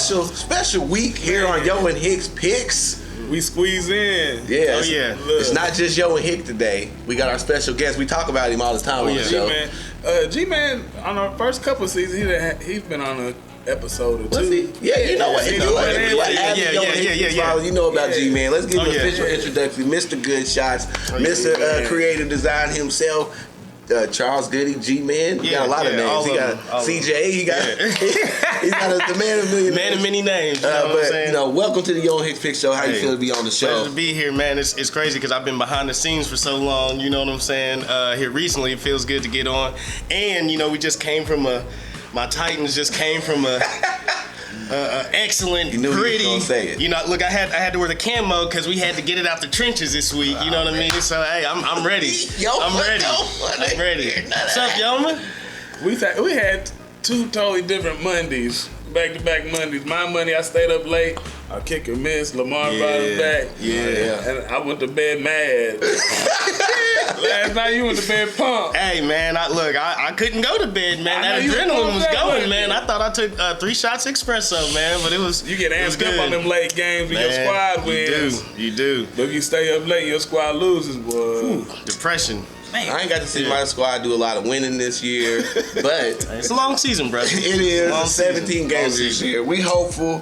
special week here on Yo and Hick's Picks. We squeeze in. Yeah. Oh, yeah. It's not just Yo and Hick today. We got our special guest. We talk about him all the time on the show. G-Man, on our first couple of seasons, he's been on an episode or two. Was he? Yeah, you know what? You know about G-Man. Let's give him an official introduction. Mr. Good Shots, Mr. Creative Design himself. Charles Goody, G-Man. He got a lot of names. He got CJ. He got he's got the man of many names. Welcome to the Yo and Hick Picks Show. How you feel to be on the show? Pleasure to be here, man. It's crazy because I've been behind the scenes for so long. You know what I'm saying? Here recently, it feels good to get on. And we just came from my Titans just came from a excellent, pretty. Look, I had to wear the camo because we had to get it out the trenches this week. You know what I mean? So hey, I'm ready. I'm ready. What's up, Yoma? We had two totally different Mondays, back-to-back Mondays. My Monday, I stayed up late. I kick and miss. Lamar brought us back. Yeah. And I went to bed mad. Last night you went to bed pumped. Hey man, I couldn't go to bed, man. That adrenaline was going, man. I thought I took 3 shots espresso, man, but it was. You get amped up on them late games when your squad wins. You do. But if you stay up late, your squad loses, boy. Depression. Man. I ain't got to see my squad do a lot of winning this year, but it's a long season, brother. It is 17 games this year. We hopeful.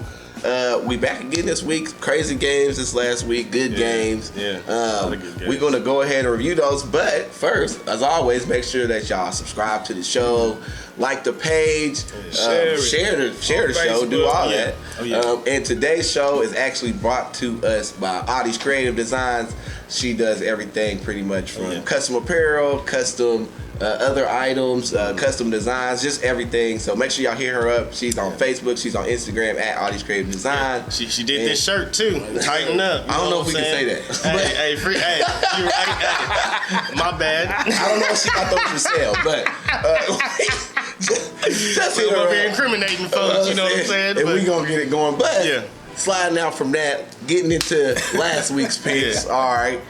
We back again this week. Crazy games this last week. Good games. We're going to go ahead and review those. But first, as always, make sure that y'all subscribe to the show, like the page, share the show, do all that. And today's show is actually brought to us by Audie's Creative Designs. She does everything pretty much from custom apparel, custom other items, custom designs, just everything. So make sure y'all hit her up. She's on Facebook. She's on Instagram at Audie's Creative Design. She did this shirt too. Tighten up. I don't know if we can say that. Hey, you're right. Hey, my bad. I don't know if she got those for sale, but just we're over here incriminating folks. You know what I'm saying? And we gonna get it going. But sliding out from that, getting into last week's picks. All right.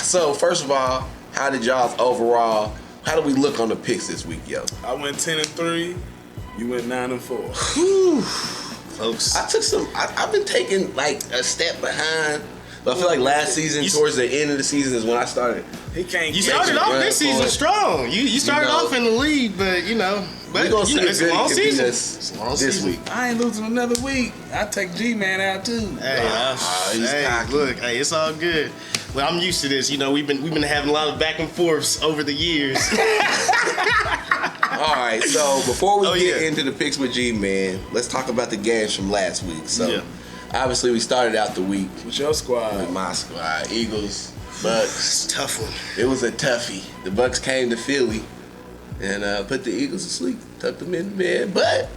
So first of all, how did y'all's overall? How do we look on the picks this week, yo? I went 10-3. You went 9-4. Close. I took some. I've been taking like a step behind. But I feel like last season, towards the end of the season, is when I started. You started off this season strong. You started off in the lead, but we're gonna see it's a long season. This week. I ain't losing another week. I take G-Man out too. Look, it's all good. Well, I'm used to this. We've been having a lot of back and forths over the years. All right, so before we get into the picks with G-Man, let's talk about the games from last week. So, obviously, we started out the week with your squad. With my squad, Eagles, Bucks. It's a tough one. It was a toughie. The Bucks came to Philly and put the Eagles to sleep, tucked them in bed, but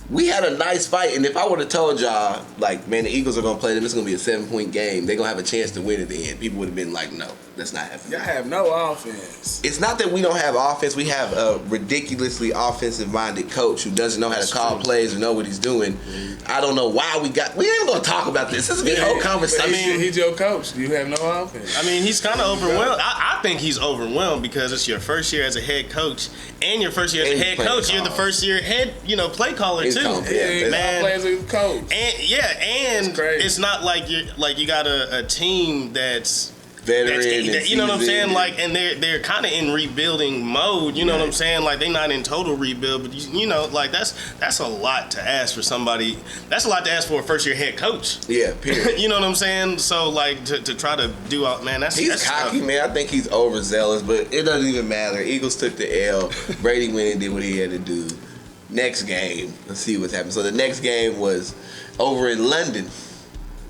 we had a nice fight, and if I would have told y'all, like, man, the Eagles are going to play them, it's going to be a 7-point game, they're going to have a chance to win at the end, people would have been like, no, that's not happening. Y'all have no offense. It's not that we don't have offense. We have a ridiculously offensive-minded coach who doesn't know how to call plays or know what he's doing. I don't know why we ain't going to talk about this. This is a whole conversation. He's your coach. You have no offense. He's kind of overwhelmed. I think he's overwhelmed because it's your first year as a head coach, and your first year as a head coach, you're the first year head, play caller too. Man, plays as a coach. And it's not like you got a team that's veteran. You know what I'm saying? Like, and they're kind of in rebuilding mode. You know what I'm saying? Like, they're not in total rebuild, but like that's a lot to ask for somebody. That's a lot to ask for a first year head coach. Yeah, period. You know what I'm saying? So like to try to do all, man, that's cocky, tough. man. I think he's overzealous, but it doesn't even matter. Eagles took the L. Brady went and did what he had to do. Next game, let's see what's happening. So the next game was over in London.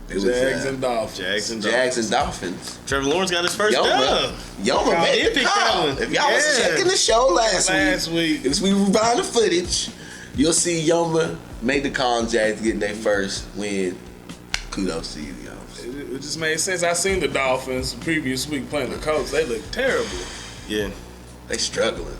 It was Jags and Dolphins. Jags and Dolphins. Trevor Lawrence got his first dub. Yoma made the call. If y'all was checking the show last week, if we rewind the footage, you'll see Yoma made the call on Jags getting their first win. Kudos to you, y'all. It just made sense. I seen the Dolphins the previous week playing the Colts. They look terrible. Yeah. They struggling.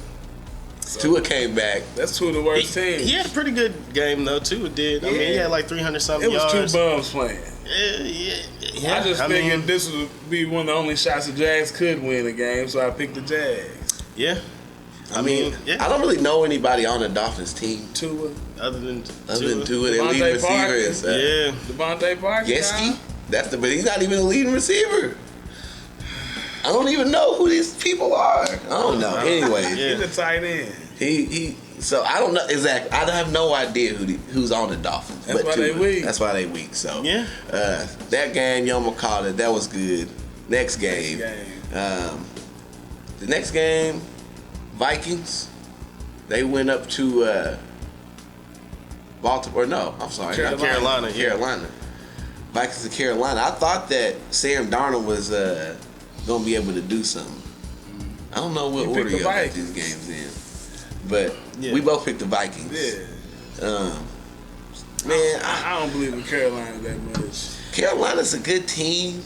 So, Tua came back. That's two of the worst teams. He had a pretty good game though. Tua did. I mean, he had like 300-something yards. It was two bums playing. Yeah. I just figured this would be one of the only shots the Jags could win a game, so I picked the Jags. Yeah. I mean, I don't really know anybody on the Dolphins team. Tua. Other than Tua, their leading receiver is Devontae Parker. Yeski. But he's not even a leading receiver. I don't even know who these people are. I don't know. Anyway, he's a tight end. So I don't know exactly. I have no idea who's on the Dolphins. That's why they weak. That's why they weak. So that game, y'all gonna call it. That was good. Next game. The next game, Vikings. They went up to Baltimore. No, I'm sorry, Carolina. Carolina. Vikings of Carolina. I thought that Sam Darnold was gonna be able to do something. I don't know what order y'all got these games in, but we both picked the Vikings. Yeah. Man, I don't believe in Carolina that much. Carolina's a good team,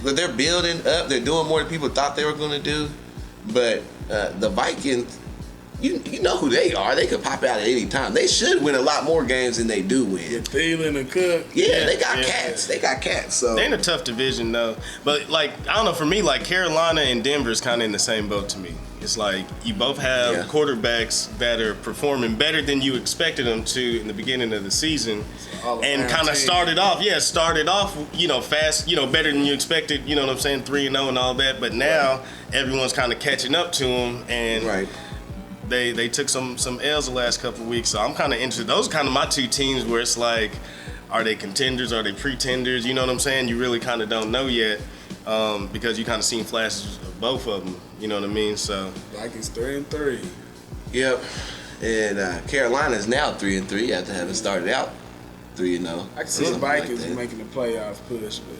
but they're building up. They're doing more than people thought they were going to do. But the Vikings, you know who they are. They could pop out at any time. They should win a lot more games than they do win. With Thielen and Cook. Yeah, they got cats. They got cats. So they're in a tough division though. But like, I don't know. For me, like Carolina and Denver is kind of in the same boat to me. It's like you both have quarterbacks that are performing better than you expected them to in the beginning of the season, and kind of started off, fast, better than you expected. You know what I'm saying, 3-0 and all that. But now everyone's kind of catching up to them, and they took some L's the last couple of weeks. So I'm kind of interested. Those are kind of my two teams where it's like, are they contenders? Are they pretenders? You know what I'm saying? You really kind of don't know yet. Because you kind of seen flashes of both of them, you know what I mean? So Vikings 3-3. Yep, and Carolina's now 3-3 after having started out 3-0. I can see the Vikings making the playoff push, but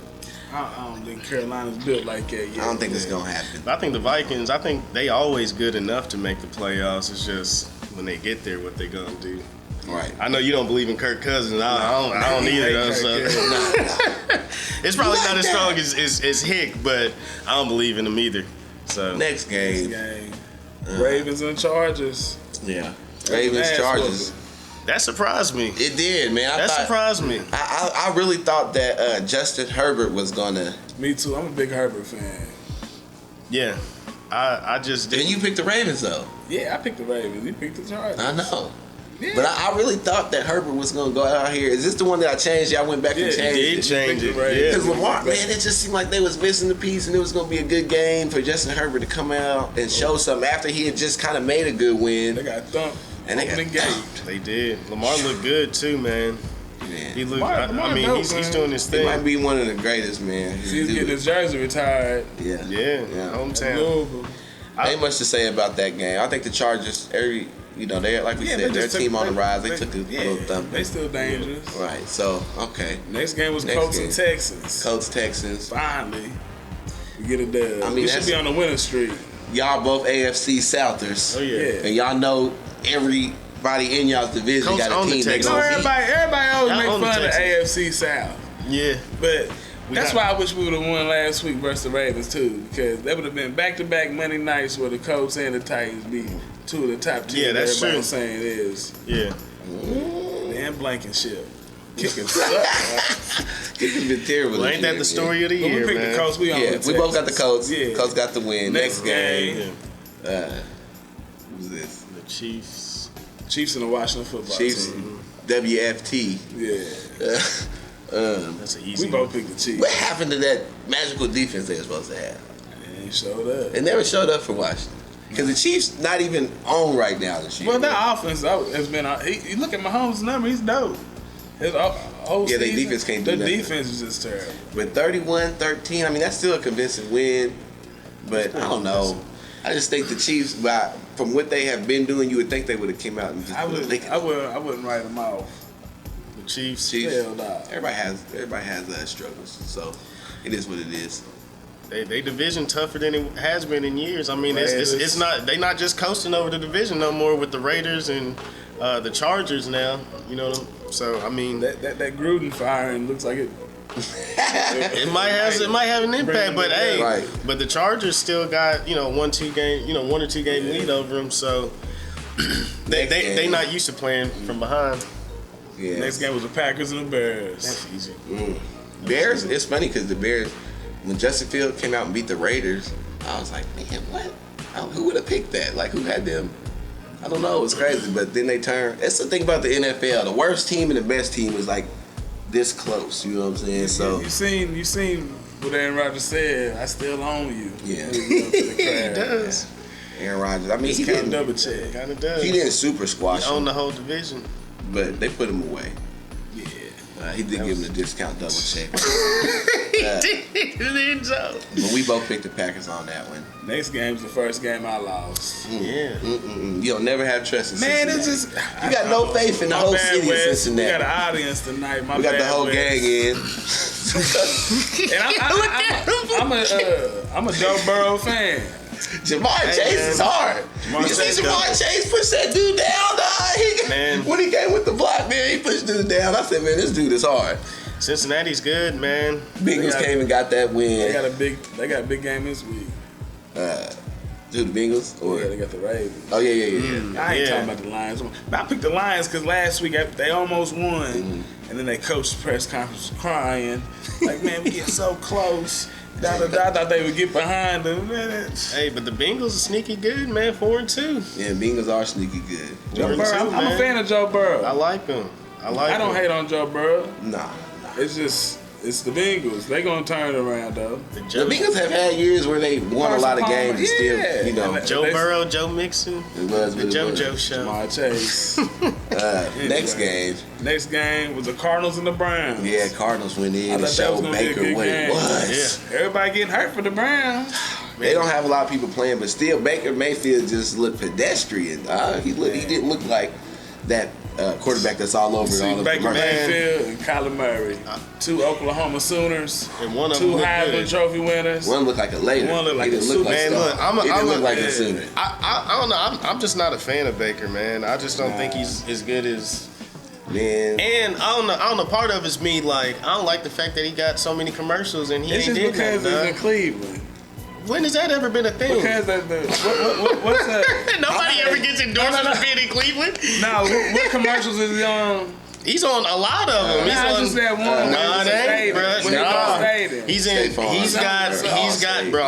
I don't think Carolina's built like that yet. I don't think it's gonna happen. But I think the Vikings, they always good enough to make the playoffs. It's just when they get there, what they gonna do. Right. I know you don't believe in Kirk Cousins. I don't either. Though, so. It's probably not as strong as Hick, but I don't believe in him either. So next game. Ravens and Chargers. Yeah. Ravens Chargers. That surprised me. It did, man. That surprised me. I really thought that Justin Herbert was gonna. Me too. I'm a big Herbert fan. Yeah. I just didn't. And you picked the Ravens though. Yeah, I picked the Ravens. You picked the Chargers. I know. Yeah. But I really thought that Herbert was going to go out here. Is this the one that I changed? Y'all went back and changed it? Did change it. Because Lamar, man, it just seemed like they was missing the piece, and it was going to be a good game for Justin Herbert to come out and show something after he had just kind of made a good win. They got thumped. And they got thumped. They did. Lamar looked good too, man. Man. He looked. He's doing his thing. He might be one of the greatest, man. He's getting his jersey retired. Yeah. Hometown. Ain't much to say about that game. I think the Chargers, they're like we said, their team on the rise. They took a little thump. They still dangerous. Right. So Next game was Colts and Texans. Colts Texans. Finally, we get a dub. I mean, we should be on the winning streak. Y'all both AFC Southers. Oh yeah. And y'all know everybody in y'all's division Colts got a team that's everybody always make fun of the AFC South. Yeah. But that's why I wish we would have won last week versus the Ravens too, because that would have been back-to-back Monday nights where the Colts and the Titans beat two of the top teams. Yeah, that's true. Saying it is. Yeah. Dan Blankenship. Kicking sucks. Kicking been terrible. Well, ain't that the story of the year, we picked man? the Colts. We both got the Colts. Yeah. Colts got the win. Next game. Who's this? The Chiefs. Chiefs and the Washington football team. WFT. Yeah. That's an easy We both picked the Chiefs. What happened to that magical defense they were supposed to have? They ain't showed up. They never showed up for Washington. Because the Chiefs not even on right now this year. Well, their offense has been. You look at Mahomes' number, he's dope. His whole their defense can't do nothing. The defense is just terrible. With 31-13, I mean, that's still a convincing win. But I don't know. I just think the Chiefs, from what they have been doing, you would think they would have came out and just. I wouldn't write them off. The Chiefs. Hell no. Everybody has struggles, so it is what it is. They division tougher than it has been in years. I mean, it's not. They not just coasting over the division no more with the Raiders and the Chargers now. You know. So I mean, that Gruden firing looks like it. it might have an impact, but but the Chargers still got 1 or 2 game lead over them. So they not used to playing from behind. Yeah. Next game was the Packers and the Bears. That's easy. Bears. It's funny because the Bears, when Justin Fields came out and beat the Raiders, I was like, man, what? Who would have picked that? Like, who had them? I don't know. It's crazy. But then they turn. That's the thing about the NFL. The worst team and the best team is like this close. You know what I'm saying? So you seen what Aaron Rodgers said. I still own you. Yeah, he does. Aaron Rodgers. I mean, he didn't double check. Kind of does. He didn't super squash. He owned the whole division, but they put him away. Yeah. He did give him a discount double check. He did. But we both picked the Packers on that one. Next game's the first game I lost. Yeah. You'll never have trust in Cincinnati. It's just you got no faith in the whole city of Cincinnati. We got an audience tonight. We got the whole gang in. And I'm a Joe Burrow fan. Jamar Chase is hard. You see Jamar Chase push that dude down, dog. When he came with the block, man, he pushed dude down. I said, man, this dude is hard. Cincinnati's good, man. Bengals came and got that win. They got a big game this week. Who, the Bengals? Or? Yeah, they got the Ravens. Oh, yeah. I ain't talking about the Lions. I picked the Lions because last week they almost won. And then they coached the press conference crying. Like, man, we get so close. I thought they would get behind them. Hey, but the Bengals are sneaky good, man. 4-2. Yeah, Bengals are sneaky good. Joe Burrow, I'm a fan of Joe Burrow. I like him. I don't hate on Joe Burrow. Nah. It's the Bengals. They gonna turn it around though. The Bengals have had years where they won a lot of games and still, you know. Joe Burrow, Joe Mixon, it was the JoJo show. Jamar Chase. Next game was the Cardinals and the Browns. Yeah, Cardinals went in and showed Baker what it was. Yeah. Everybody getting hurt for the Browns. They don't have a lot of people playing, but still Baker Mayfield just looked pedestrian. He didn't look like that quarterback that's all over all of Baker Mayfield and Kyler Murray, two Oklahoma Sooners, and one of two Heisman Trophy winners. One looked like a Later. One looked like a Super. Man, look, he didn't look like a Sooner. I don't know. I'm just not a fan of Baker, man. I just don't think he's as good as. Man. And I don't know. Part of it's me like I don't like the fact that he got so many commercials and he it's ain't just did because nothing. it's in Cleveland. When has that ever been a thing? Because what's that? Nobody ever gets endorsed for being in Cleveland. No, what commercials is he on? He's on a lot of them. He's on just that one. Nah, that ain't, bro. He's got, bro.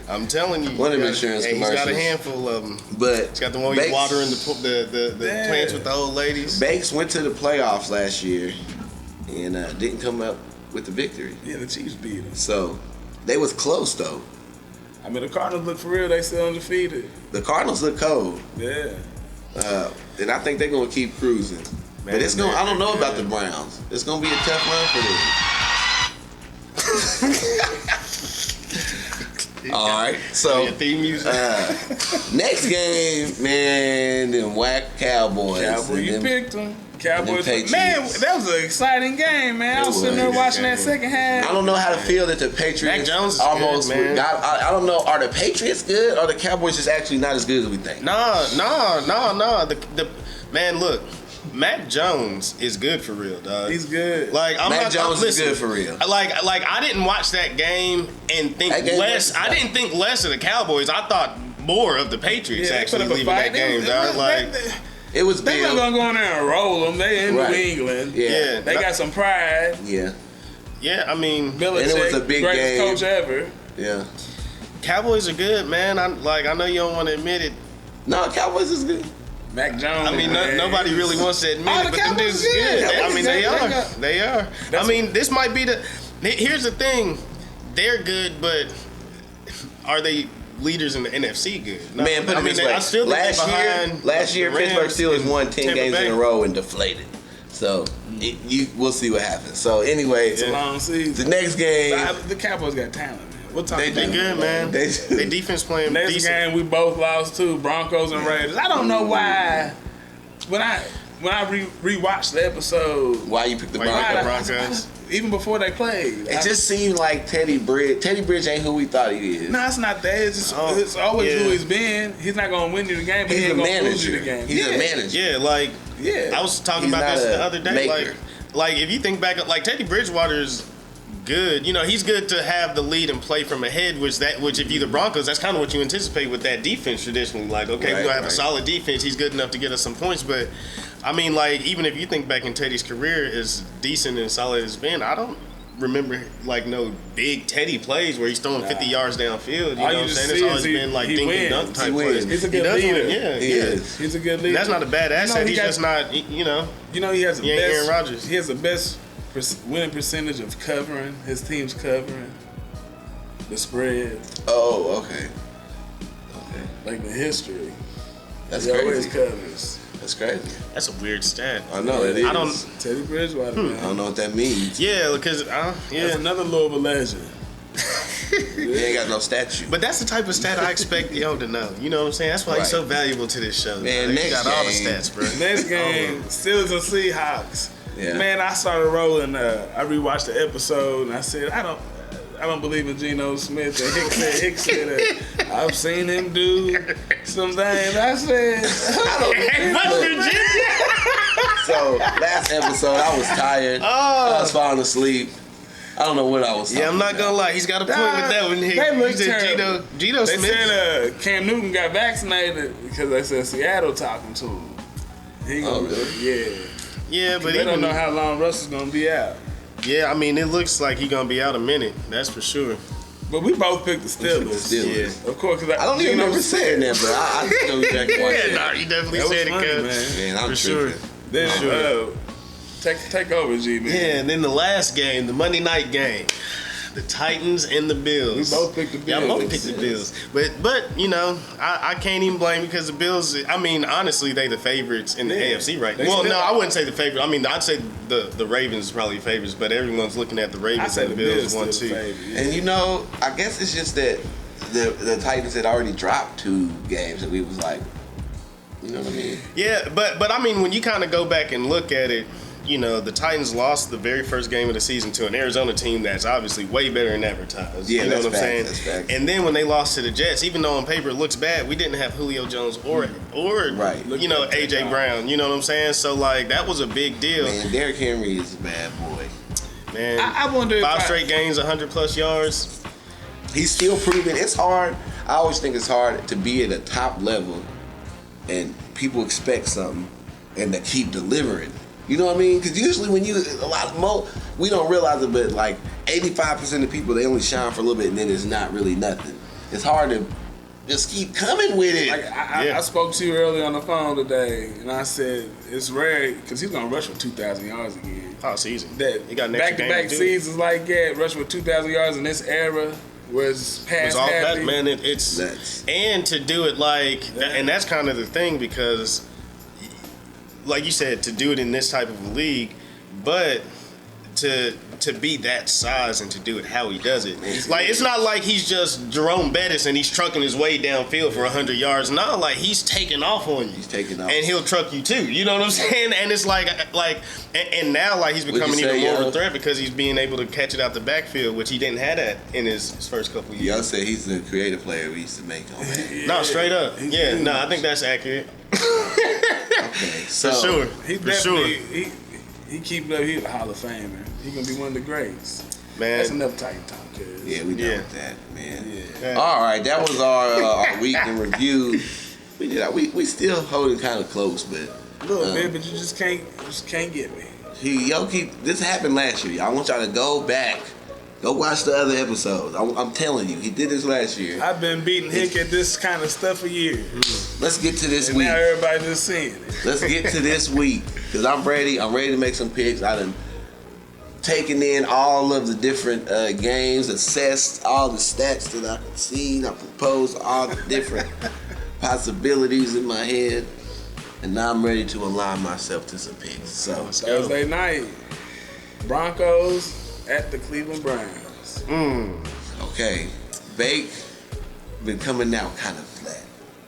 I'm telling you. One of them insurance commercials. He's got a handful of them. But he's got the one he's watering the plants with the old ladies. Banks went to the playoffs last year and didn't come up with the victory. Yeah, the Chiefs beat him. So they was close though. I mean, the Cardinals look for real. They still undefeated. The Cardinals look cold. Yeah. And I think they're gonna keep cruising. But it's gonna. I don't know about the Browns. It's gonna be a tough run for them. All right. So next game, man, them whack Cowboys. You picked them. Cowboys. Patriots. Man, that was an exciting game, man. I was sitting there watching that second half. I don't know how to feel that the Patriots Mac Jones is almost good, man. I don't know. Are the Patriots good? Or are the Cowboys just actually not as good as we think? No. The man, look. Mac Jones is good for real, dog. He's good. Like Mac Jones is good for real. Like I didn't watch that game and think less. I didn't think less of the Cowboys. I thought more of the Patriots actually leaving that game, dog. It was they Bill. not gonna go in there and roll them. They in New England. Yeah. They got some pride. Yeah. Yeah, I mean, Belichick, and it was a big greatest game. coach ever. Yeah. Cowboys are good, man. I know you don't want to admit it. No, Cowboys is good. Mac Jones. I mean, nobody really wants to admit it, but them dudes is good. They are. I mean, this might be the. Here's the thing, they're good, but are they leaders in the NFC good? No. Man, put it this way. I still think last year, Pittsburgh Steelers won 10 games in a row and deflated. So we'll see what happens. So anyway, it's a long season. The next game, the Cowboys got talent. They good, man. They defense playing next decent. game we both lost too, Broncos and Raiders. I don't know why. When I rewatched the episode, why you picked the Broncos? Even before they played, it just seemed like Teddy Bridge ain't who we thought he is. No, it's not that. It's always who he's been. He's not gonna win you the game, but he's a manager. He's a manager. I was talking about this the other day. Like if you think back, like Teddy Bridgewater's good. You know, he's good to have the lead and play from ahead, which if you're the Broncos, that's kind of what you anticipate with that defense traditionally. Like, okay, we're gonna have a solid defense. He's good enough to get us some points, but I mean, like, even if you think back in Teddy's career, as decent and solid as it's been, I don't remember like no big Teddy plays where he's throwing 50 yards downfield. You know what I'm saying? It's see always been like dink and dunk type plays. He's a good leader. Yeah, he is. He's a good leader. That's not a bad asset. He's just not, you know. You know, he has the best. Aaron Rodgers. He has the best winning percentage of covering. His team's covering the spread. Oh, okay. Like the history. That's he crazy. always covers. That's crazy. That's a weird stat. I know it is. I don't. Teddy Bridgewater. Man. I don't know what that means. Yeah, because That's another Louisville legend. He ain't got no statue. But that's the type of stat I expect yo to know. You know what I'm saying? That's why he's so valuable to this show. Man, He next got all the game. stats, bro. Next game, Steelers and Seahawks. Yeah. Man, I started rolling. I rewatched the episode and I said, I don't believe in Geno Smith. And Hick said that I've seen him do some things. I said, West Virginia. So last episode, I was tired. I was falling asleep. I don't know what I was talking I'm not gonna lie. He's got a point with that one. They look He said terrible. Geno They Smith. said Cam Newton got vaccinated because they said Seattle talking to him. He gonna, really? Yeah. Yeah, but They don't know how long Russell's gonna be out. Yeah, I mean, it looks like he's gonna be out a minute. That's for sure. But we both picked the Steelers. Steelers. Yeah, of course. Cause I don't even remember saying that, but I just know exactly what I said. Nah, you definitely That was said funny, it, man. Man, I'm for sure. tripping. Then take over, G man. Yeah, and then the last game, the Monday night game, the Titans and the Bills. We both picked the Bills. Yeah, I both picked the Bills. But you know, I can't even blame because the Bills. I mean, honestly, they the favorites in the AFC right now. Well, no, I wouldn't say the favorite. I mean, I'd say the Ravens is probably favorites, but everyone's looking at the Ravens and the Bills 1-2. And you know, I guess it's just that the Titans had already dropped 2 games, and we was like, you know what I mean? Yeah, but I mean, when you kind of go back and look at it, you know, the Titans lost the very first game of the season to an Arizona team that's obviously way better than advertised. Yeah, you know that's what I'm saying? facts, that's facts. And then when they lost to the Jets, even though on paper it looks bad, we didn't have Julio Jones or Right. you know, AJ Brown. You know what I'm saying? So like that was a big deal. Man, Derrick Henry is a bad boy. Man, I wonder if 5 straight games, 100+ yards. He's still proving it's hard. I always think it's hard to be at a top level and people expect something and to keep delivering. You know what I mean? Because usually when we don't realize it, but like 85% of people, they only shine for a little bit and then it's not really nothing. It's hard to just keep coming with it. Like I spoke to you early on the phone today, and I said it's rare because he's gonna rush for 2,000 yards again. Oh, season. That He got an extra game back-to-back to do. seasons like that, rush for 2,000 yards in this era was past It's all happy. that, man. It's That's- and to do it like, and that's kind of the thing because, like you said, to do it in this type of a league, but to be that size and to do it how he does it, like it's not like he's just Jerome Bettis and he's trucking his way downfield for 100 yards. No, like he's taking off on you. He's taking off. And he'll truck you too. You know what I'm saying? And it's like, and now like he's becoming you say, even more of yo? a threat because he's being able to catch it out the backfield, which he didn't have that in his first couple of years. Y'all say he's the creative player we used to make on that. No, straight up. Yeah, no, I think that's accurate. Okay, so For sure. He For sure. definitely he keep up. He's a Hall of Famer. He gonna be one of the greats. Man. That's enough Titan talk, cuz. yeah, we done Yeah. with that, man. Yeah. All right, that was our week in review. We still holding kind of close, but A little bit, but you just can't get me. this happened last year. I want y'all to go back, go watch the other episodes. I'm telling you, he did this last year. I've been beating Hick at this kind of stuff for years. Let's get to this And week. now everybody just seeing it. Let's get to this week because I'm ready. I'm ready to make some picks. I done taken in all of the different games, assessed all the stats that I could see. I proposed all the different possibilities in my head, and now I'm ready to align myself to some picks. So Thursday night, Broncos at the Cleveland Browns. okay, Bake been coming out kind of flat,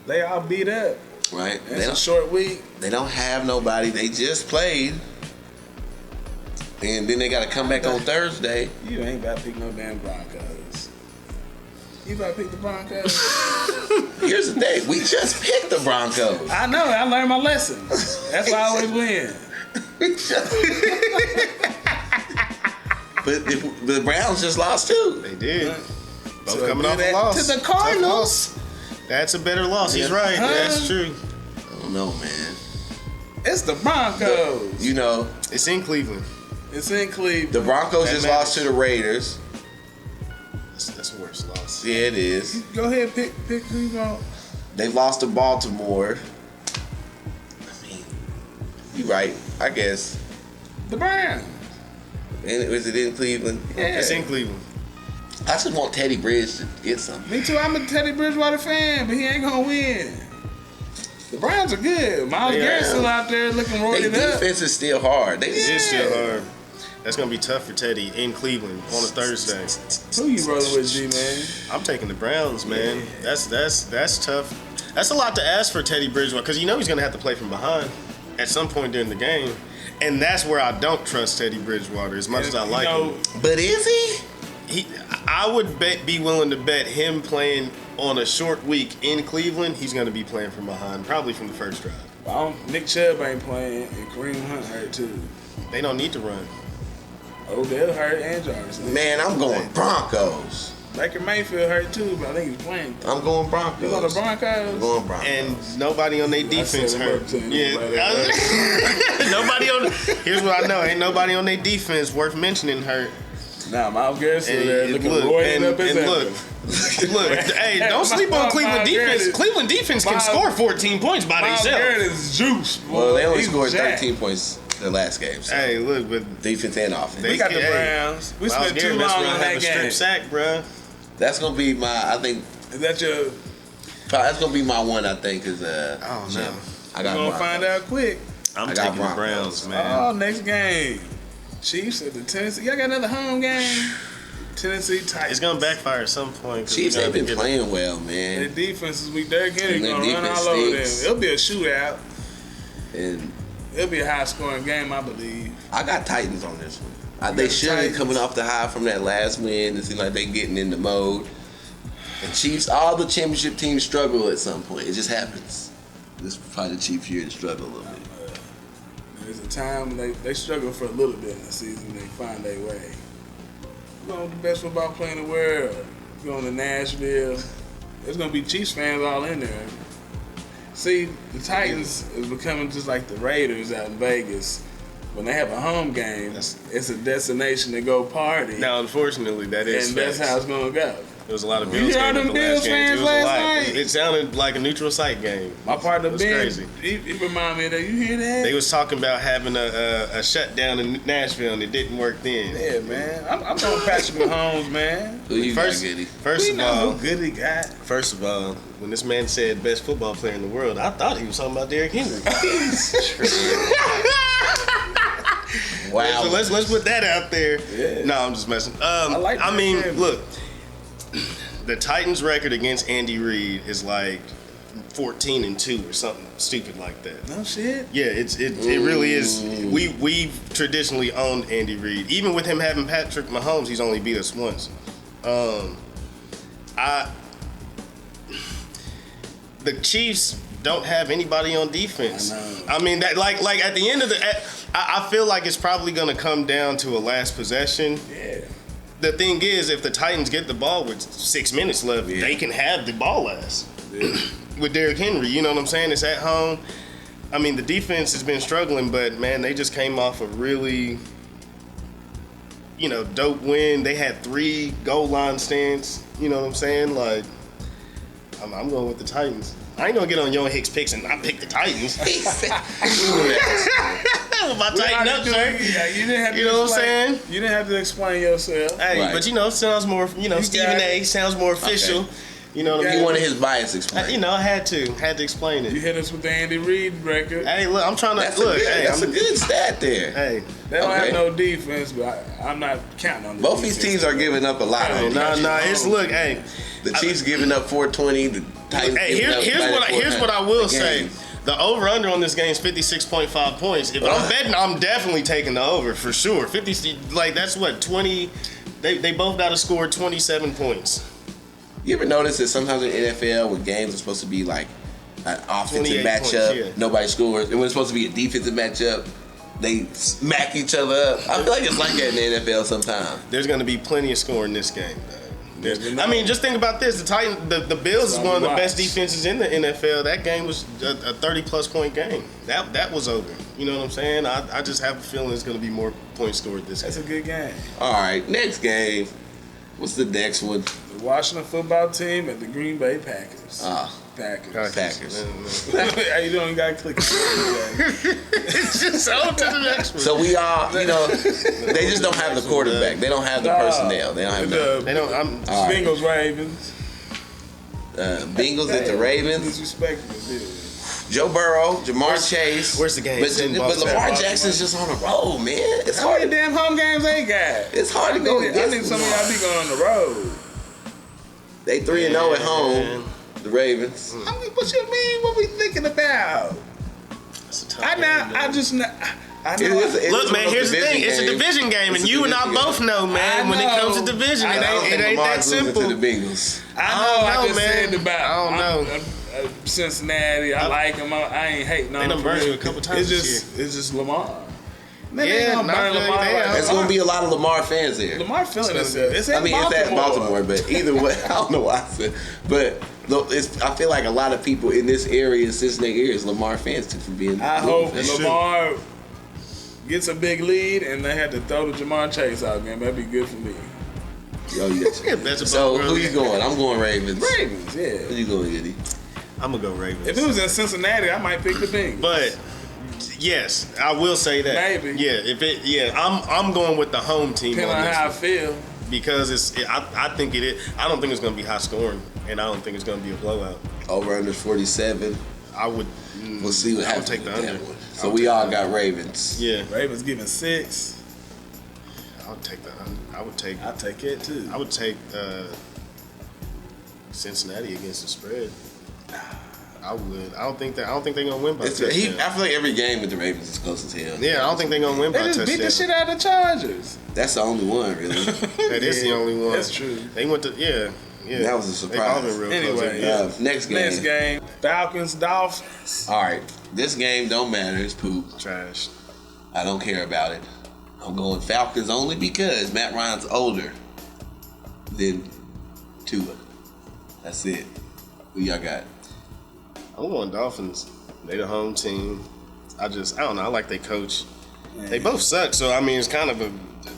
They all beat up. right? It's a short week. They don't have nobody. They just played. And then they got to come back on Thursday. You ain't about to pick no damn Broncos. You about to pick the Broncos? Here's the thing. We just picked the Broncos. I know. I learned my lesson. That's why I always win. But the Browns just lost too. They did. Both So coming do off a that loss. to the Cardinals. Tough loss. That's a better loss. He's right. Huh? That's true. I don't know, man. It's the Broncos. You know, It's in Cleveland. It's in Cleveland. The Broncos just lost to the Raiders. That's a worse loss. Yeah, it is. Go ahead, pick who you want. They lost to Baltimore. I mean, you right, I guess. The Browns. And is it in Cleveland? Yeah. It's in Cleveland. I just want Teddy Bridge to get something. Me too. I'm a Teddy Bridgewater fan, but he ain't gonna win. The Browns are good. Myles Garrett's still out there looking roided Their up. defense is still hard. It is still hard. That's gonna be tough for Teddy in Cleveland on a Thursday. Who you rolling with, G man? I'm taking the Browns, man. That's tough. That's a lot to ask for Teddy Bridgewater because you know he's gonna have to play from behind at some point during the game, and that's where I don't trust Teddy Bridgewater as much as I like him. But is he? I would be willing to bet him playing on a short week in Cleveland. He's gonna be playing from behind, probably from the first drive. Nick Chubb ain't playing, and Kareem Hunt hurt too. They don't need to run. Odell hurt and Jarvis. Man, I'm going Broncos. Baker Mayfield hurt too, but I think he's playing. I'm going Broncos. You going to Broncos? I'm going Broncos. And nobody on their defense hurt. Yeah. Nobody on. Here's what I know: ain't nobody on their defense worth mentioning hurt. Nah, Myles Garrett's there looking look, roided up his look, hey, don't sleep on Cleveland defense. Cleveland defense can score 14 points by themselves. themselves. Myles Garrett is juice. Boy. Well, they only He's scored jacked. 13 points the last game. So. Hey, look, but defense and offense. We got the Browns. We spent too long on that game. Strip sack, bro. That's gonna be my. I think. Is that your? That's gonna be my one. I think is. Oh no. I got. We're gonna find out quick. I'm taking the Browns, man. Oh, next game. Chiefs at the Tennessee. Y'all got another home game. Tennessee Titans. It's gonna backfire at some point. Chiefs ain't been playing well, man. Their defense is weak. Derrick Henry gonna run all stinks. over them. It'll be a shootout. And it'll be a high-scoring game, I believe. I got Titans on this one. They should be coming off the high from that last win. It seems like they getting in the mode. And Chiefs, all the championship teams struggle at some point. It just happens. This is probably the Chiefs year to struggle a little bit. There's a time they struggle for a little bit in the season. They find their way. We're going to the best football player in the world. Going to Nashville. There's going to be Chiefs fans all in there. See, the Titans is becoming just like the Raiders out in Vegas. When they have a home game, it's a destination to go party. Now, unfortunately, that is and that's how it's going to go. There was a lot of Bills fans fans last game. last night? It sounded like a neutral site game. My partner Ben, crazy. He reminded me of that. You hear that? They was talking about having a shutdown in Nashville, and it didn't work then. Yeah, man. I'm going Patrick Mahomes, man. Who you got, Goody? First of all, when this man said best football player in the world, I thought he was talking about Derrick Henry. Wow. So let's put that out there. Yeah. No, I'm just messing. I mean, look, the Titans' record against Andy Reid is like 14-2 or something stupid like that. No shit. Yeah, it really is. We've traditionally owned Andy Reid. Even with him having Patrick Mahomes, he's only beat us once. The Chiefs don't have anybody on defense. I mean, that like at the end of I feel like it's probably going to come down to a last possession. Yeah. The thing is, if the Titans get the ball with 6 minutes left, they can have the ball last. Yeah. With Derrick Henry, you know what I'm saying? It's at home. I mean, the defense has been struggling, but, man, they just came off a really, dope win. They had 3 goal line stands, you know what I'm saying? Like, I'm going with the Titans. I ain't gonna get on your Hick's picks and not pick the Titans. My Titan up, sir. Yeah, you didn't have to. You know what I'm saying? You didn't have to explain yourself. Hey, right. But sounds more. Stephen A. sounds more official. Okay. You know what I mean? He wanted his bias explained. I had to explain it. You hit us with the Andy Reid record. Hey, look, I'm trying to look. That's a good stat there. Hey, they don't have no defense, but I'm not counting on. Both these teams are giving up a lot. It's look. Hey, the Chiefs giving up 420. The Titans. Hey, here's what I will say. The over/under on this game is 56.5 points. If I'm betting, I'm definitely taking the over for sure. 50, that's what 20. They both got to score 27 points. You ever notice that sometimes in the NFL, when games are supposed to be like an offensive matchup, nobody scores, and when it's supposed to be a defensive matchup, they smack each other up. I feel like it's like that in the NFL sometimes. There's going to be plenty of scoring in this game, though. defense. I mean, just think about this: the Bills is one of the best defenses in the NFL. That game was a 30+ point game. That was over. You know what I'm saying? I just have a feeling it's going to be more points scored this game. That's a good game. All right, next game. What's the next one? The Washington football team at the Green Bay Packers. Packers. How you doing? You got to click. It's just on to the next one. So we all, they just don't have the quarterback. They don't have the personnel. They don't have Bengals, Ravens. Bengals at the Ravens. Disrespectful, Joe Burrow, Jamar Chase. Where's the game? But Lamar Jackson's just on the road, man. It's How hard. many damn home games they got? It's hard to go I against need some of Lamar. y'all be going on the road. They 3-0 at home. The Ravens. I mean, what you mean? What we thinking about? I know. Look, man, here's the thing. It's a division game, and you and I both know, man, when it comes to division, it ain't that simple. To the Bengals. I don't know, man. I don't know. Cincinnati, I like them. I ain't hating on them. They done burned a couple times It's just Lamar. Man, Yeah, they ain't gonna not burn really. Lamar. There's going to be a lot of Lamar fans there. Lamar feeling himself. It's I mean, it's at Baltimore, but either way, I don't know why I said. But I feel like a lot of people in this area, Cincinnati area, is Lamar fans too for being. I hope Lamar gets a big lead and they had to throw the Jamar Chase out, man. That'd be good for me. Yo, you got So who you going? I'm going Ravens. Ravens, yeah. Who you going, Eddie? I'm gonna go Ravens. If it was in Cincinnati, I might pick the Bengals. But yes, I will say that. Maybe. Yeah, I'm going with the home team. Depending on how I feel. Because I think it is. I don't think it's going to be high scoring, and I don't think it's going to be a blowout. Over under 47. I would. We'll see what happens. Take the under. So we all got Ravens. Yeah. Ravens giving 6. I'll take the under. I'll take it too. I would take Cincinnati against the spread. I would. I don't think they're gonna win by touchdown. I feel like every game with the Ravens is close as hell. Yeah, I don't think they're gonna win by touchdown. They just beat the shit out of the Chargers. That's the only one, really. That is the only one. That's true. They went to Yeah. That was a surprise. They all been real Anyway, close. Next game. Falcons, Dolphins. All right, this game don't matter. It's poop. Trash. I don't care about it. I'm going Falcons only because Matt Ryan's older than Tua. That's it. Who y'all got? I'm going Dolphins. They the home team. I don't know. I like their coach. Man. They both suck, so I mean it's kind of a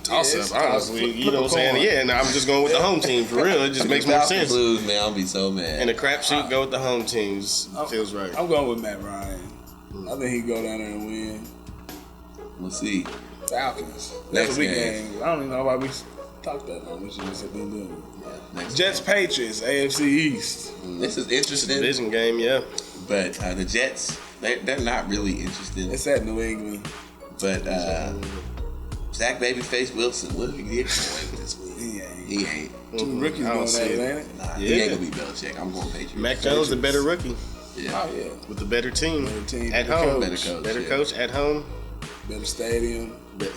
toss-up, honestly. You know what I'm saying? Yeah, and I'm just going with the home team for real. It just makes more sense. Lose, man, I'll be so mad. And the crapshoot, go with the home teams. Feels right. I'm going with Matt Ryan. I think he can go down there and win. We'll see. Falcons. Next game. I don't even know why we talked that long. We should just have been doing it. Jets, Patriots, AFC East. This is interesting. Division game, yeah. But the Jets, they're not really interested. It's at New England. But Zach Babyface Wilson, what did he get going this week? He ain't. Two rookies going at it, ain't it? Nah, he ain't gonna be Belichick. I'm going Patriots. Mac Jones, the better rookie. Yeah. Oh, yeah. With the better team. At better home. Coach. Better coach at home. Better stadium. Better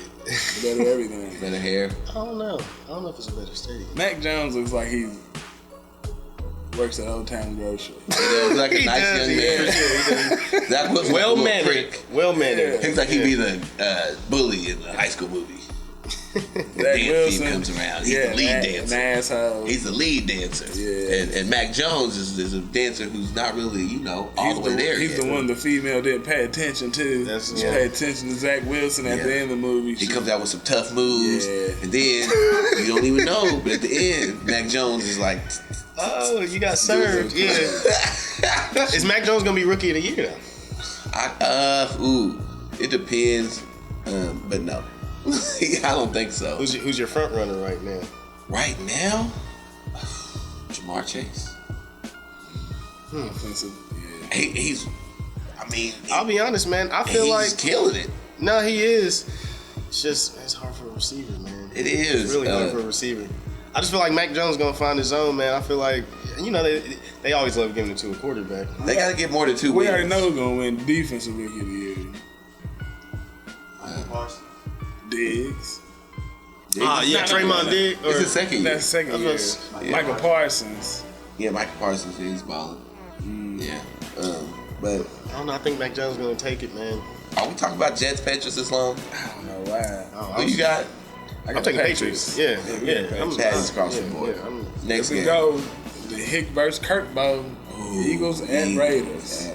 everything. Better hair. I don't know if it's a better stadium. Mac Jones looks like he works at Old Town Grocery. He looks like a nice young man. That was well mannered. Well mannered. Seems like he'd be the bully in the high school movie. The dance team comes around. He's the lead dancer. An asshole. He's the lead dancer. Yeah. And Mac Jones is a dancer who's not really, all the way there. He's the one the female didn't pay attention to. She paid attention to Zach Wilson at the end of the movie. He comes out with some tough moves. Yeah. And then, you don't even know, but at the end, Mac Jones is like, oh, you got served. Yeah. Is Mac Jones going to be rookie of the year, though? It depends. But no. I don't think so. Who's your front runner right now? Right now? Jamar Chase. Offensive. Yeah. I'll be honest, man. I feel like he's killing it. No, he is. It's hard for a receiver, man. It is. It's really hard for a receiver. I just feel like Mac Jones gonna find his own, man. I feel like they always love giving it to a quarterback. They gotta get more than 2 wins. We already know who's gonna win defensive rookie of the year. Diggs. Trayvon Diggs. It's his second year. That's second year. Michael Parsons. Yeah, Michael Parsons, he's balling. Yeah. But I don't know. I think Mac Jones gonna take it, man. Are we talking about Jets, Patriots this long? I don't know why. Who you got? I'm taking Patriots. Yeah. Patties across the board. Next game. Go the Hick versus Kirk Bowl. Eagles and Raiders.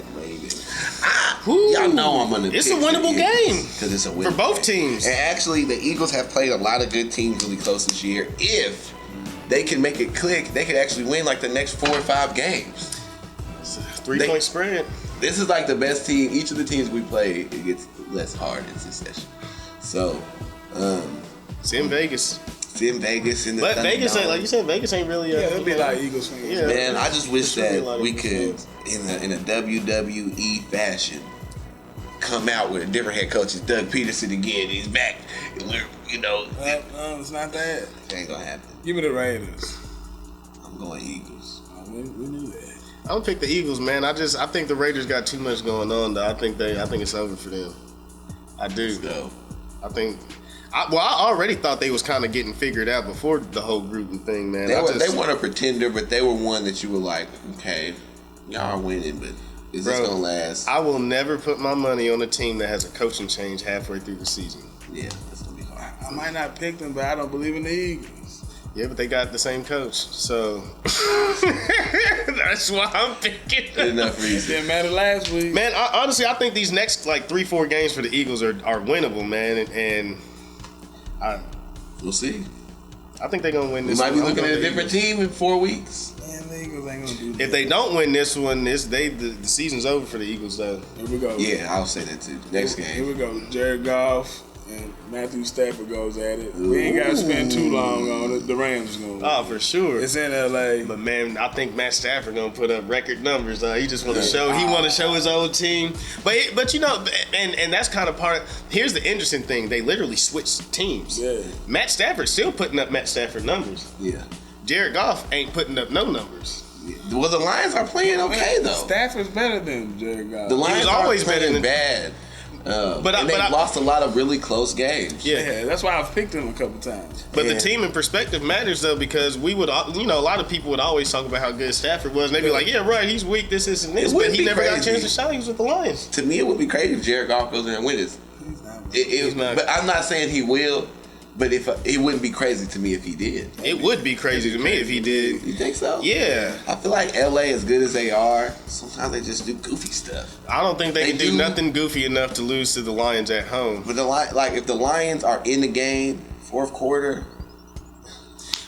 Y'all know I'm gonna. It's a winnable game because it's a win for both teams. And actually, the Eagles have played a lot of good teams really close this year. If they can make it click, they could actually win like the next 4 or 5 games. It's a 3-point spread. This is like the best team. Each of the teams we play, it gets less hard in succession. So, it's in Vegas. It's in Vegas. But Vegas ain't, like you said, Vegas ain't really. It'll be like Eagles fans. Yeah. Man, I just wish that we could, in a WWE fashion, come out with a different head coach. It's Doug Peterson again. He's back. And we're, No, it's not that. It ain't gonna happen. Give me the Raiders. I'm going Eagles. We knew that. I'm gonna pick the Eagles, man. I think the Raiders got too much going on, though. I think it's over for them. I do. Let's go. I think. I already thought they was kind of getting figured out before the whole Gruden thing, man. They weren't a pretender, but they were one that you were like, okay, y'all are winning, but is this gonna last? I will never put my money on a team that has a coaching change halfway through the season. Yeah, that's gonna be hard. I might not pick them, but I don't believe in the Eagles. Yeah, but they got the same coach, so that's why I'm picking. Good enough reason. Didn't matter last week, man. Honestly, I think these next 3-4 games for the Eagles are winnable, man, and we'll see. I think they're gonna win this. We might be looking at a different team in 4 weeks. Man, the Eagles ain't gonna do that. If they don't win this one, the season's over for the Eagles, though. Here we go. Yeah, I'll say that too. Next game. Here we go. Jared Goff and Matthew Stafford goes at it. We ain't got to spend too long on it. The Rams going to win. Oh, for sure. It's in L.A. But, man, I think Matt Stafford going to put up record numbers. He just want to show. He want to show his old team. But you know, and that's kind of part of. Here's the interesting thing. They literally switched teams. Yeah. Matt Stafford's still putting up Matt Stafford numbers. Yeah. Jared Goff ain't putting up no numbers. Yeah. Well, the Lions are playing okay, though. Stafford's better than Jared Goff. The Lions are always playing better than bad. But they've lost a lot of really close games. Yeah, that's why I've picked him a couple times. But the team in perspective matters, though, because we would, a lot of people would always talk about how good Stafford was, and they'd be like, "Yeah, right, he's weak, this, and this," but he never got a chance to shine. He was with the Lions. To me, it would be crazy if Jared Goff goes in and wins. He's not. But I'm not saying he will. But it wouldn't be crazy to me if he did. It would be crazy to me if he did. You think so? Yeah. I feel like LA, as good as they are, sometimes they just do goofy stuff. I don't think they can do nothing goofy enough to lose to the Lions at home. But if the Lions are in the game, fourth quarter.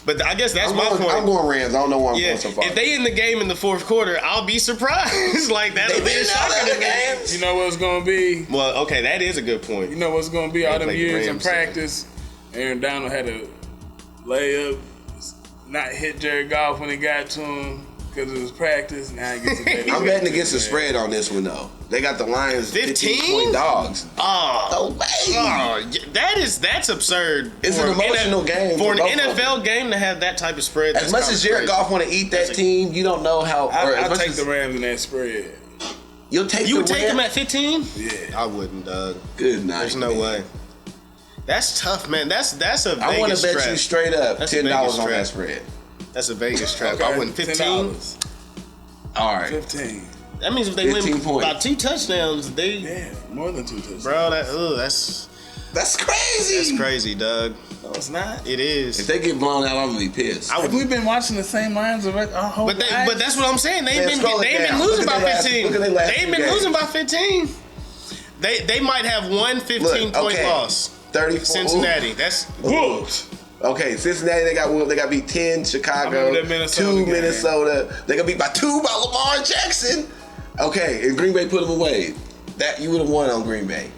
But I guess that's my point. I'm going Rams. I don't know why I'm going so far. If they in the game in the fourth quarter, I'll be surprised. Like that'll be a shocker to me. You know what it's gonna be? Well, okay, that is a good point. You know what's gonna be? All them years in practice. Aaron Donald had a layup, not hit Jared Goff when he got to him because of his practice. Now he gets a I'm betting against the spread on this one though. They got the Lions 15-point dogs. Oh, that's absurd. It's an emotional game for an NFL game to have that type of spread. As much as Jared Goff want to eat that team, you don't know how. I'll take the Rams in that spread. You would take them at 15? Yeah, I wouldn't, Doug. Good night. There's no way. That's tough, man. That's a Vegas trap. I want to bet you straight up $10 on that spread. That's a Vegas trap. Okay, I wouldn't 15. All right, 15. That means if they win by 2 touchdowns, more than 2 touchdowns. Bro, that's crazy. That's crazy, Doug. No, it's not. It is. If they get blown out, I'm gonna be pissed. Have we been watching the same Lions our whole but that's what I'm saying. They've been losing by 15. They've been losing by 15. They might have one 15-point loss. 34. Cincinnati. That's whooped. Okay, Cincinnati, they got whooped. They got beat 10. Chicago, 2 Minnesota. They got beat by 2 by Lamar Jackson. Okay, and Green Bay put them away. That you would have won on Green Bay.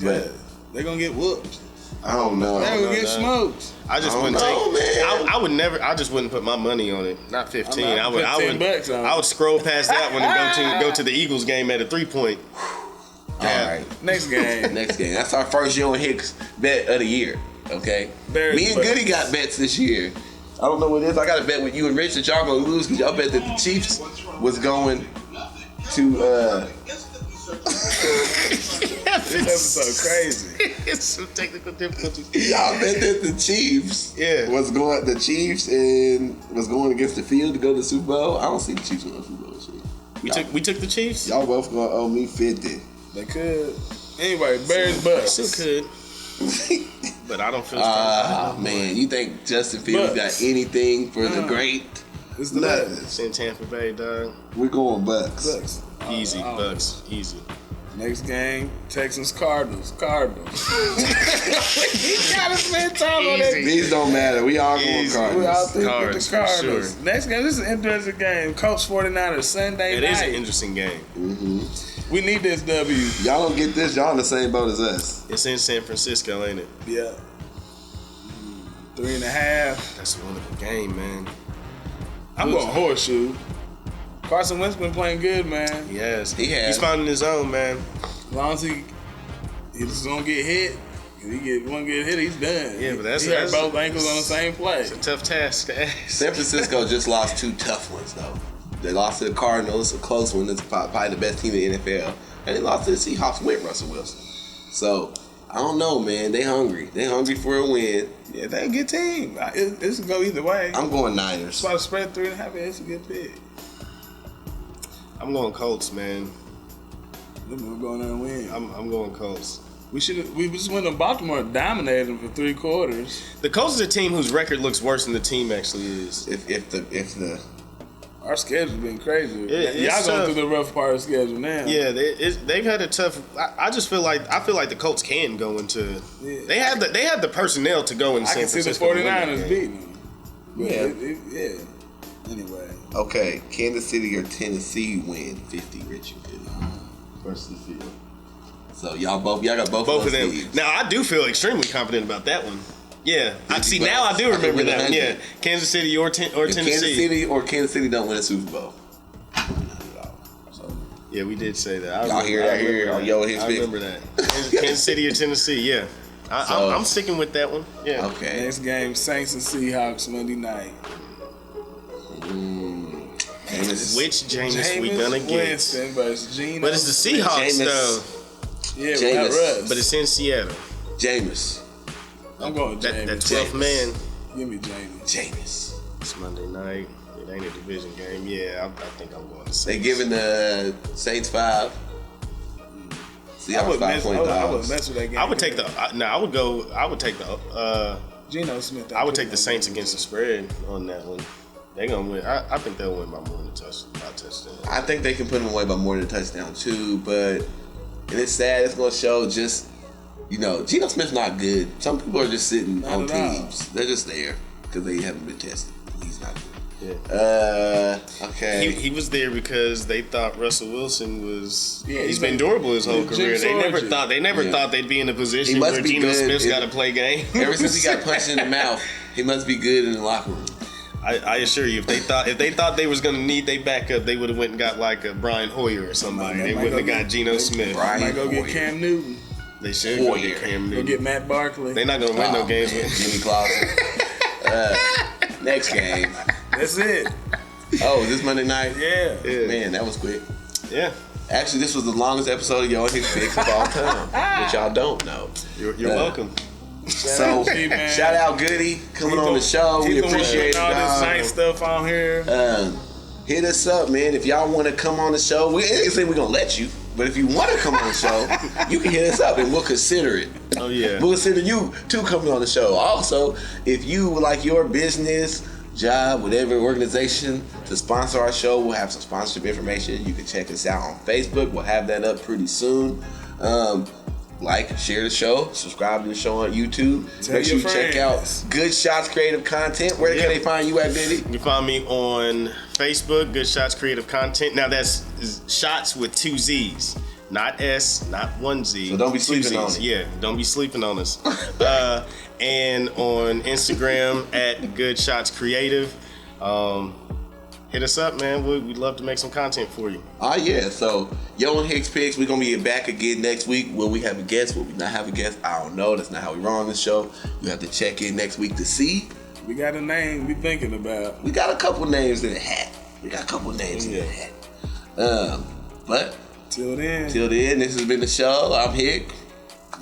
But they're gonna get whooped. I don't know. They're gonna get smoked. I just wouldn't take. I would never. I just wouldn't put my money on it. Not 15. I would scroll past that one and go to the Eagles game at a 3-point. All right. Next game. That's our first Joe and Hicks bet of the year. Okay. Me and Goody got bets this year. I don't know what it is. I got a bet with you and Rich that y'all gonna lose because y'all bet that the Chiefs was going to. This episode crazy. It's some technical difficulties. Y'all bet that the Chiefs was going. The Chiefs was going against the field to go to the Super Bowl. I don't see the Chiefs going to the Super Bowl this year. We took the Chiefs. Y'all both gonna owe me 50. They could. Anyway, Bears Bucks. Still could. but I don't feel. Man, you think Justin Fields got anything for the great? It's the Bucks. It's in Tampa Bay, dog. We're going Bucks. Easy, Bucks. Easy. Next game, Texans Cardinals. He gotta spend time on that. These don't matter. We all going Cardinals. We all think with the Cardinals. Sure. Next game, this is an interesting game. Colts 49ers Sunday night. It is an interesting game. Mm-hmm. We need this W. Y'all don't get this. Y'all in the same boat as us. It's in San Francisco, ain't it? Yeah. 3.5. That's a wonderful game, man. I'm going horseshoe. Carson Wentz been playing good, man. Yes, he has. He's finding his own, man. As long as he's gonna get hit, he's done. Yeah, but that's both ankles on the same play. It's a tough task to ask. San Francisco just lost 2 tough ones though. They lost to the Cardinals, a close one. That's probably the best team in the NFL, and they lost to the Seahawks with Russell Wilson. So I don't know, man. They hungry. They hungry for a win. Yeah, they a good team. It's gonna go either way. I'm going Niners. It's about to spread 3.5. It's a good pick. I'm going Colts, man. We're going there and win. I'm going Colts. We just went to Baltimore, dominated them for 3 quarters. The Colts is a team whose record looks worse than the team actually is. Our schedule's been crazy. Y'all going through the rough part of the schedule now. Yeah, they've had a tough. I feel like the Colts can go into. Yeah. They have the personnel to go in. I San can see the Francisco 49ers beating them. Yeah. Anyway. Okay, Kansas City or Tennessee win 50 Richard versus the field. So y'all got both of them. Teams. Now I do feel extremely confident about that one. Yeah, now I do remember that one. Yeah, Kansas City or Tennessee. Kansas City don't win a Super Bowl. Yeah, we did say that. Y'all hear that here? I remember that. Kansas City or Tennessee. Yeah, I'm sticking with that one. Yeah. Okay. Next game, Saints and Seahawks Monday night. Which Jameis we gonna get? Winston versus Geno. But it's the Seahawks though. Yeah, without Russ. But it's in Seattle. Jameis. I'm going Jameis. That 12th man. Give me Jameis. It's Monday night. It ain't a division game. Yeah, I think I'm going to Saints. They giving the Saints 5. I would mess with that game. I would take the. I would take the. Geno Smith. I would take the Saints against the spread on that one. They're gonna win. I think they'll win by more than a touchdown. I think they can put them away by more than a touchdown too. But it's sad. It's gonna show just. Geno Smith's not good. Some people are just sitting on teams. They're just there because they haven't been tested. He's not good. Yeah. Okay. He was there because they thought Russell Wilson was. Yeah, he's been durable his whole career. They never thought they'd be in a position where Geno Smith's got to play game. Ever since he got punched in the mouth, he must be good in the locker room. I assure you, if they thought they was gonna need their backup, they would have went and got like a Brian Hoyer or somebody. They wouldn't have got Geno Smith. They might go get Cam Newton. They should go get Cam Newton. Go get Matt Barkley. They're not gonna win no games with Jimmy Clausen. Next game. That's it. Oh, is this Monday night? Yeah. Man, that was quick. Yeah. Actually, this was the longest episode of Y'all Hick Picks of all time, which y'all don't know. You're welcome. So, shout out Goody coming on the show. We appreciate it. All this nice stuff on here. Hit us up, man. If y'all want to come on the show, we ain't saying we're going to let you, but if you want to come on the show, you can hit us up and we'll consider it. Oh, yeah. We'll consider you too coming on the show. Also, if you would like your business, job, whatever organization to sponsor our show, we'll have some sponsorship information. You can check us out on Facebook. We'll have that up pretty soon. Share the show, subscribe to the show on YouTube. Make sure you check out Good Shotzz Creative Content. Where can they find you at, Diddy? You can find me on Facebook, Good Shotzz Creative Content. Now that's Shotzz with 2 Z's. Not S, not 1 Z. So don't be sleeping on it. Yeah, don't be sleeping on us. And on Instagram at Good Shotzz Creative. Hit us up, man. We'd love to make some content for you. Yeah. So, Yo and Hick's Picks, we're going to be back again next week. Will we have a guest? Will we not have a guest? I don't know. That's not how we run this show. You have to check in next week to see. We got a name we thinking about. We got a couple names in the hat. In the hat. But, till then, this has been the show. I'm Hick.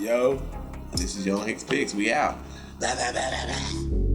Yo. And this is Yo and Hick's Picks. We out. Bye, bye, bye, bye, bye.